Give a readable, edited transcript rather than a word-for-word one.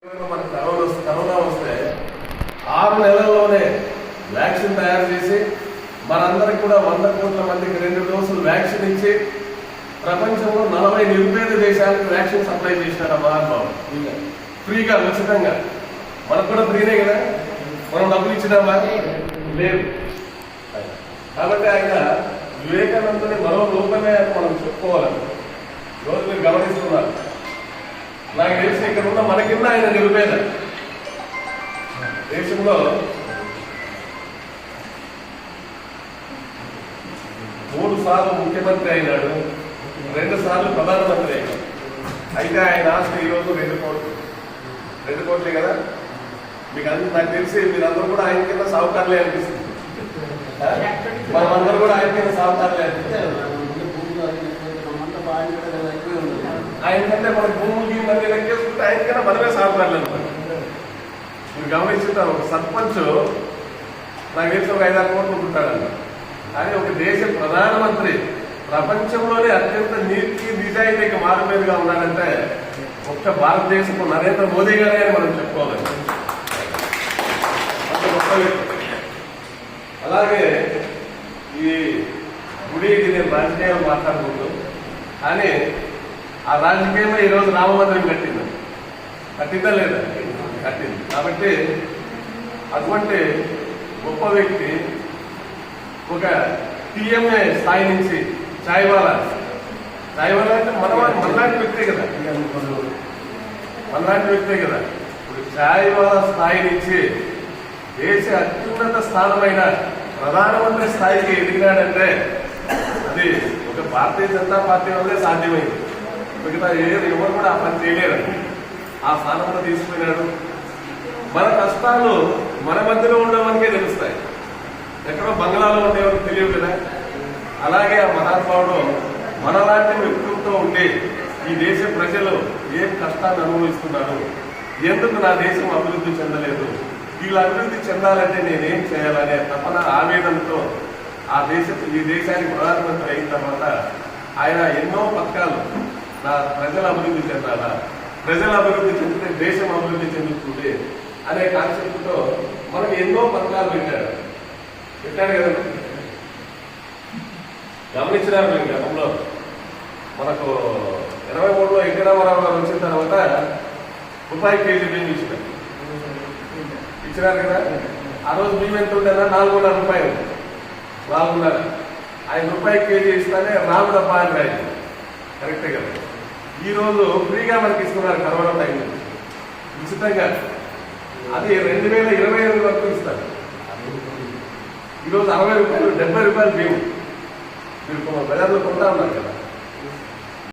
మన కరోనా వస్తే 6 నెలల్లోనే వ్యాక్సిన్ తయారు చేసి మనందరికి కూడా 100 కోట్ల మందికి 2 డోసులు వ్యాక్సిన్ ఇచ్చి ప్రపంచంలో 40 నిరుపేద దేశాలకు వ్యాక్సిన్ సప్లై చేసినాడు ఆ మహానుభావుడు. ఫ్రీగా, ఉచితంగా. మనకు కూడా ఫ్రీనే కదా, మనం డబ్బులు ఇచ్చినామా? లేదు. కాబట్టి ఆయన వివేకానందుని మరో రూపమే అని మనం చెప్పుకోవాలని రోజు మీరు గమనిస్తున్నారు. నాకు తెలిసి ఇక్కడ ఉన్న మన కింద ఆయన నిరుపేద. దేశంలో 3 సార్లు ముఖ్యమంత్రి అయినాడు, 2 సార్లు ప్రధానమంత్రి అయినాడు. అయితే ఆయన ఆస్తి ఈరోజు 2 కోట్లు. 2 కోట్లే కదా. మీకు నాకు తెలిసి మీరందరూ కూడా ఆయన కింద సావుకారులే అనిపిస్తుంది. మనమందరూ కూడా ఆయన కింద సావుకారులే అనిపిస్తుంది. ఆయన కంటే మన భూములకి మళ్ళీ లెక్కేసుకుంటే ఆయన కన్నా మనమే సాగుతారులే అనుకోండి. మీరు గమనిస్తుంటారు, ఒక సర్పంచ్ నాకు తెలిసి ఒక 5-6 కోట్లు ఉంటాడన్న. కానీ ఒక దేశ ప్రధానమంత్రి ప్రపంచంలోనే అత్యంత నీతి నిజాయితీకి మారుమేరుగా ఉన్నాడంటే ఒక్క భారతదేశపు నరేంద్ర మోదీ గారే అని మనం చెప్పుకోవాలి. అలాగే ఈ గుడికి నేను రాజకీయాలు మాట్లాడుకుంటూ, కానీ ఆ రాజకీయమే ఈరోజు రామ మందిరం కట్టిందా లేదా? కట్టింది. కాబట్టి అటువంటి గొప్ప వ్యక్తి ఒక టీఎంఏ స్థాయి నుంచి చాయ్వాలా అంటే మనలాంటి వ్యక్తే కదా, మనలాంటి వ్యక్తే కదా. ఇప్పుడు చాయ్వాలా స్థాయి నుంచి దేశ అత్యున్నత స్థానమైన ప్రధానమంత్రి స్థాయికి ఎదిగినాడంటే అది ఒక భారతీయ జనతా పార్టీ వల్లే సాధ్యమైంది. మిగతా ఎవరు కూడా ఆ పని చేయలేరు. ఆ స్థానంలో తీసుకుపోయినాడు. మన కష్టాలు మన మధ్యలో ఉండేవానికే తెలుస్తాయి, ఎక్కడో బంగ్లాలో ఉండేవారికి తెలియదు కదా. అలాగే ఆ మహానుభావుడు మనలాంటి వ్యక్తులతో ఉండి ఈ దేశ ప్రజలు ఏం కష్టాన్ని అనుభవిస్తున్నారు, ఎందుకు నా దేశం అభివృద్ధి చెందలేదు, వీళ్ళు అభివృద్ధి చెందాలంటే నేనేం చేయాలనే తపన, ఆవేదనతో ఈ దేశానికి ప్రధానమంత్రి అయిన తర్వాత ఆయన ఎన్నో పథకాలు, నా ప్రజల అభివృద్ధి చెందాలా, ప్రజల అభివృద్ధి చెందితే దేశం అభివృద్ధి చెందుతుంది అనే కాన్సెప్ట్తో మనకు ఎన్నో పథకాలు పెట్టాడు కదా. గమనించినారు మీరు గతంలో మనకు 83లో ఎన్టీ రామారావు గారు వచ్చిన తర్వాత రూపాయి కేజీ బియ్యం ఇచ్చినారు కదా. ఆ రోజు బియ్యం ఎంత ఉండేనా? 4.5 రూపాయలు. 4.5. ఆయన రూపాయి కేజీ ఇస్తానే రాము డబ్బా అని రాయింది. కరెక్టే కదా. ఈరోజు ఫ్రీగా మనకి ఇస్తున్నారు కరోనా టైంలో ఉచితంగా. అది 2025 వరకు ఇస్తారు. ఈరోజు 60 రూపాయలు, 70 రూపాయలు బియ్యం మీరు బజార్లో కొంటా ఉన్నారు కదా.